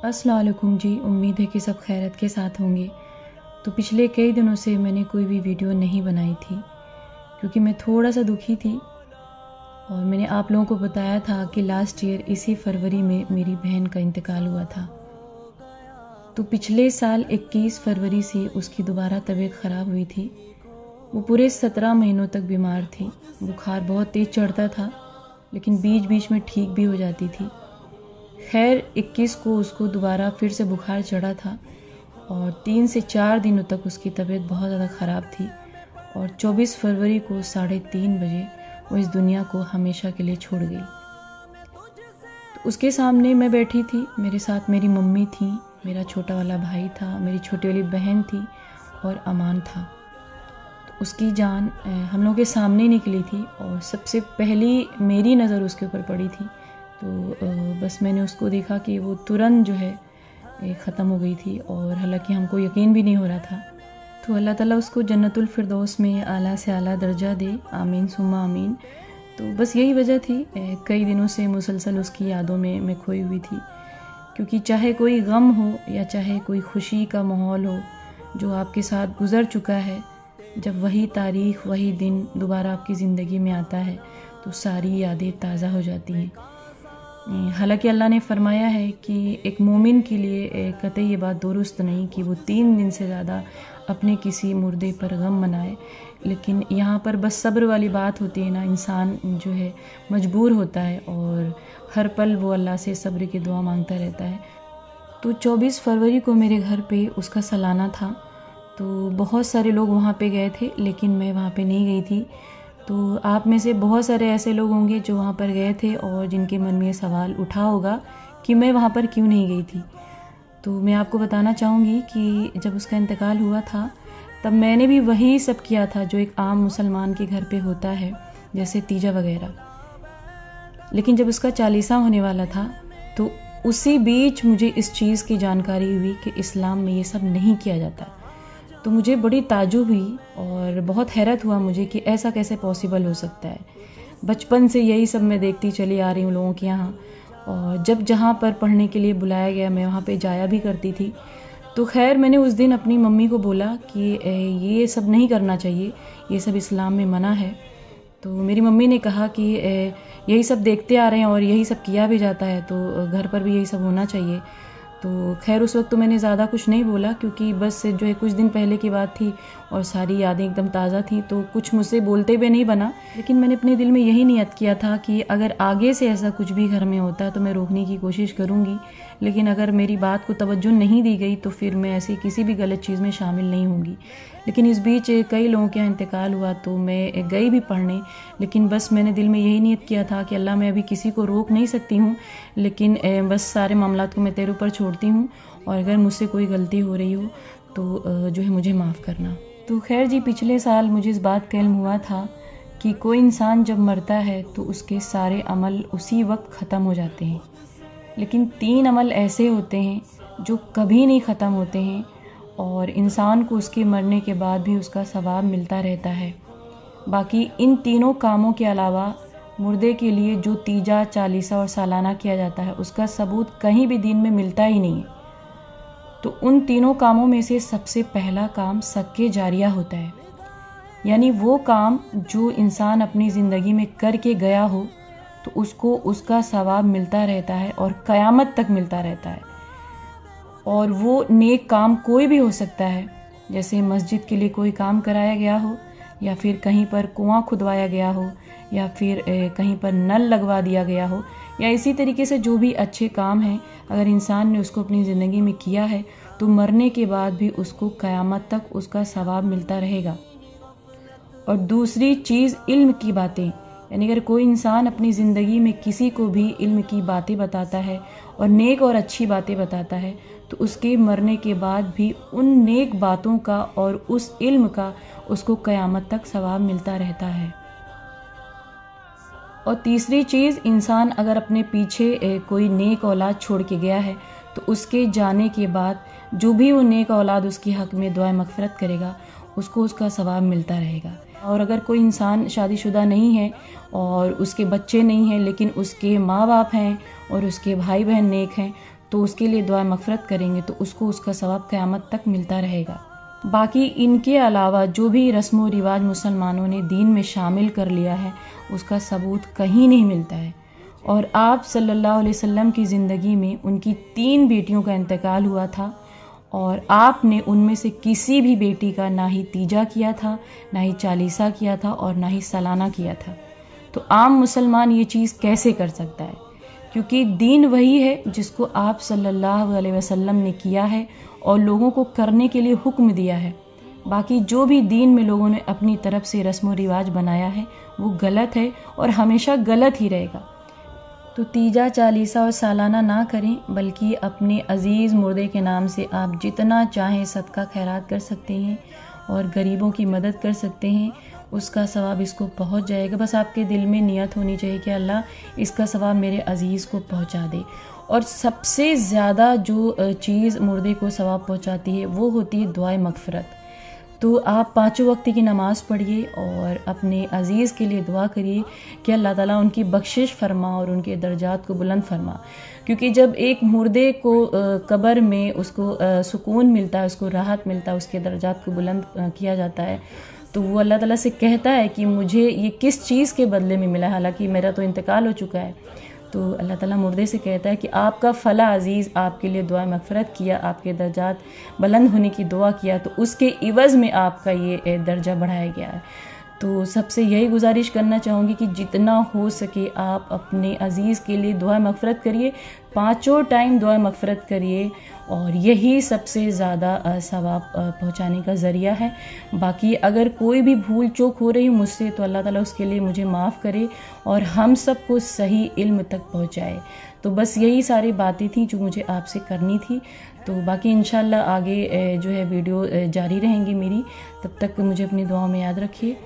अस्सलाम वालेकुम जी। उम्मीद है कि सब खैरियत के साथ होंगे। तो पिछले कई दिनों से मैंने कोई भी वीडियो नहीं बनाई थी क्योंकि मैं थोड़ा सा दुखी थी और मैंने आप लोगों को बताया था कि लास्ट ईयर इसी फरवरी में मेरी बहन का इंतकाल हुआ था। तो पिछले साल 21 फरवरी से उसकी दोबारा तबीयत ख़राब हुई थी। वो पूरे 17 महीनों तक बीमार थी। बुखार बहुत तेज़ चढ़ता था लेकिन बीच बीच में ठीक भी हो जाती थी। खैर 21 को उसको दोबारा फिर से बुखार चढ़ा था और 3 से 4 दिनों तक उसकी तबीयत बहुत ज़्यादा ख़राब थी और 24 फरवरी को 3:30 बजे वो इस दुनिया को हमेशा के लिए छोड़ गई। तो उसके सामने मैं बैठी थी, मेरे साथ मेरी मम्मी थी, मेरा छोटा वाला भाई था, मेरी छोटी वाली बहन थी और अमान था। तो उसकी जान हम लोगों के सामने निकली थी और सबसे पहली मेरी नज़र उसके ऊपर पड़ी थी। तो बस मैंने उसको देखा कि वो तुरंत जो है ख़त्म हो गई थी और हालांकि हमको यकीन भी नहीं हो रहा था। तो अल्लाह ताला उसको जन्नतुल फिरदौस में आला से आला दर्जा दे, आमीन सुम्मा आमीन। तो बस यही वजह थी, कई दिनों से मुसलसल उसकी यादों में मैं खोई हुई थी क्योंकि चाहे कोई गम हो या चाहे कोई खुशी का माहौल हो जो आपके साथ गुज़र चुका है, जब वही तारीख़ वही दिन दोबारा आपकी ज़िंदगी में आता है तो सारी यादें ताज़ा हो जाती हैं। हालांकि अल्लाह ने फरमाया है कि एक मोमिन के लिए कतई ये बात दुरुस्त नहीं कि वो 3 दिन से ज़्यादा अपने किसी मुर्दे पर गम मनाए, लेकिन यहाँ पर बस सब्र वाली बात होती है ना। इंसान जो है मजबूर होता है और हर पल वो अल्लाह से सब्र की दुआ मांगता रहता है। तो 24 फरवरी को मेरे घर पे उसका सालाना था, तो बहुत सारे लोग वहाँ पे गए थे लेकिन मैं वहाँ पे नहीं गई थी। तो आप में से बहुत सारे ऐसे लोग होंगे जो वहाँ पर गए थे और जिनके मन में ये सवाल उठा होगा कि मैं वहाँ पर क्यों नहीं गई थी। तो मैं आपको बताना चाहूँगी कि जब उसका इंतकाल हुआ था तब मैंने भी वही सब किया था जो एक आम मुसलमान के घर पे होता है, जैसे तीजा वगैरह। लेकिन जब उसका 40वां होने वाला था तो उसी बीच मुझे इस चीज़ की जानकारी हुई कि इस्लाम में ये सब नहीं किया जाता। तो मुझे बड़ी ताज्जुब हुई और बहुत हैरत हुआ मुझे कि ऐसा कैसे पॉसिबल हो सकता है। बचपन से यही सब मैं देखती चली आ रही हूँ लोगों के यहाँ, और जब जहाँ पर पढ़ने के लिए बुलाया गया मैं वहाँ पे जाया भी करती थी। तो खैर मैंने उस दिन अपनी मम्मी को बोला कि ये सब नहीं करना चाहिए, ये सब इस्लाम में मना है। तो मेरी मम्मी ने कहा कि यही सब देखते आ रहे हैं और यही सब किया भी जाता है तो घर पर भी यही सब होना चाहिए। तो खैर उस वक्त तो मैंने ज़्यादा कुछ नहीं बोला क्योंकि बस जो है कुछ दिन पहले की बात थी और सारी यादें एकदम ताज़ा थी, तो कुछ मुझसे बोलते हुए नहीं बना। लेकिन मैंने अपने दिल में यही नियत किया था कि अगर आगे से ऐसा कुछ भी घर में होता है तो मैं रोकने की कोशिश करूँगी, लेकिन अगर मेरी बात को तवज्जो नहीं दी गई तो फिर मैं ऐसी किसी भी गलत चीज़ में शामिल नहीं होंगी। लेकिन इस बीच कई लोगों के यहाँ इंतकाल हुआ तो मैं गई भी पढ़ने, लेकिन बस मैंने दिल में यही नियत किया था कि अल्लाह मैं अभी किसी को रोक नहीं सकती हूँ, लेकिन बस सारे मामलात को मैं तेरे ऊपर छोड़ती हूँ और अगर मुझसे कोई गलती हो रही हो तो जो है मुझे माफ़ करना। तो खैर जी, पिछले साल मुझे इस बात का इल्म हुआ था कि कोई इंसान जब मरता है तो उसके सारे अमल उसी वक्त ख़त्म हो जाते हैं, लेकिन 3 अमल ऐसे होते हैं जो कभी नहीं ख़त्म होते हैं और इंसान को उसके मरने के बाद भी उसका सवाब मिलता रहता है। बाकी इन तीनों कामों के अलावा मुर्दे के लिए जो तीजा, चालीसा और सालाना किया जाता है उसका सबूत कहीं भी दीन में मिलता ही नहीं है। तो उन तीनों कामों में से सबसे पहला काम सदक़े जारिया होता है, यानी वो काम जो इंसान अपनी ज़िंदगी में करके गया हो तो उसको उसका सवाब मिलता रहता है और क़यामत तक मिलता रहता है। और वो नेक काम कोई भी हो सकता है, जैसे मस्जिद के लिए कोई काम कराया गया हो या फिर कहीं पर कुआं खुदवाया गया हो या फिर कहीं पर नल लगवा दिया गया हो, या इसी तरीके से जो भी अच्छे काम हैं अगर इंसान ने उसको अपनी ज़िंदगी में किया है तो मरने के बाद भी उसको क़यामत तक उसका सवाब मिलता रहेगा। और दूसरी चीज़ इल्म की बातें, यानी अगर कोई इंसान अपनी ज़िंदगी में किसी को भी इल्म की बातें बताता है और नेक और अच्छी बातें बताता है तो उसके मरने के बाद भी उन नेक बातों का और उस इल्म का उसको क़यामत तक सवाब मिलता रहता है। और तीसरी चीज़, इंसान अगर अपने पीछे कोई नेक औलाद छोड़ के गया है तो उसके जाने के बाद जो भी वो नेक औलाद उसके हक़ में दुआ मग़फ़िरत करेगा उसको उसका सवाब मिलता रहेगा। और अगर कोई इंसान शादीशुदा नहीं है और उसके बच्चे नहीं हैं लेकिन उसके माँ बाप हैं और उसके भाई बहन नेक हैं तो उसके लिए दुआ मग़फ़िरत करेंगे तो उसको उसका सवाब क़यामत तक मिलता रहेगा। बाकी इनके अलावा जो भी रस्म व रिवाज मुसलमानों ने दीन में शामिल कर लिया है उसका सबूत कहीं नहीं मिलता है। और आप सल्लल्लाहु अलैहि वसल्लम की ज़िंदगी में उनकी 3 बेटियों का इंतकाल हुआ था और आपने उनमें से किसी भी बेटी का ना ही तीजा किया था, ना ही चालीसा किया था और ना ही सालाना किया था। तो आम मुसलमान ये चीज़ कैसे कर सकता है? क्योंकि दीन वही है जिसको आप सल्लल्लाहु अलैहि वसल्लम ने किया है और लोगों को करने के लिए हुक्म दिया है। बाकी जो भी दीन में लोगों ने अपनी तरफ से रस्म व रिवाज बनाया है वो गलत है और हमेशा गलत ही रहेगा। तो तीजा, चालीसा और सालाना ना करें, बल्कि अपने अजीज़ मुर्दे के नाम से आप जितना चाहें सदका खैरात कर सकते हैं और गरीबों की मदद कर सकते हैं। उसका सवाब इसको पहुंच जाएगा। बस आपके दिल में नियत होनी चाहिए कि अल्लाह इसका सवाब मेरे अजीज़ को पहुंचा दे। और सबसे ज़्यादा जो चीज़ मुर्दे को सवाब पहुंचाती है वो होती है दुआए मग़फ़िरत। तो आप 5 वक्त की नमाज़ पढ़िए और अपने अज़ीज़ के लिए दुआ करिए कि अल्लाह ताला उनकी बख्शिश फरमा और उनके दर्जात को बुलंद फरमा। क्योंकि जब एक मुर्दे को कब्र में उसको सुकून मिलता है, उसको राहत मिलता है, उसके दर्जात को बुलंद किया जाता है, तो वो अल्लाह ताला से कहता है कि मुझे ये किस चीज़ के बदले में मिला, हालांकि मेरा तो इंतकाल हो चुका है। तो अल्लाह ताला मुर्दे से कहता है कि आपका फ़ला अज़ीज़ आपके लिए दुआ मग़फ़िरत किया, आपके दर्जात बुलंद होने की दुआ किया, तो उसके इवज़ में आपका ये दर्जा बढ़ाया गया है। तो सबसे यही गुजारिश करना चाहूँगी कि जितना हो सके आप अपने अज़ीज़ के लिए दुआ मग़फ़िरत करिए, 5 टाइम दुआ मग़फ़िरत करिए और यही सबसे ज़्यादा सवाब पहुँचाने का ज़रिया है। बाकी अगर कोई भी भूल चूक हो रही मुझसे तो अल्लाह ताला उसके लिए मुझे माफ़ करे और हम सबको सही इल्म तक पहुँचाए। तो बस यही सारी बातें थी जो मुझे आपसे करनी थी। तो बाकी इंशाल्लाह आगे जो है वीडियो जारी रहेंगी मेरी। तब तक मुझे अपनी दुआओं में याद रखिए।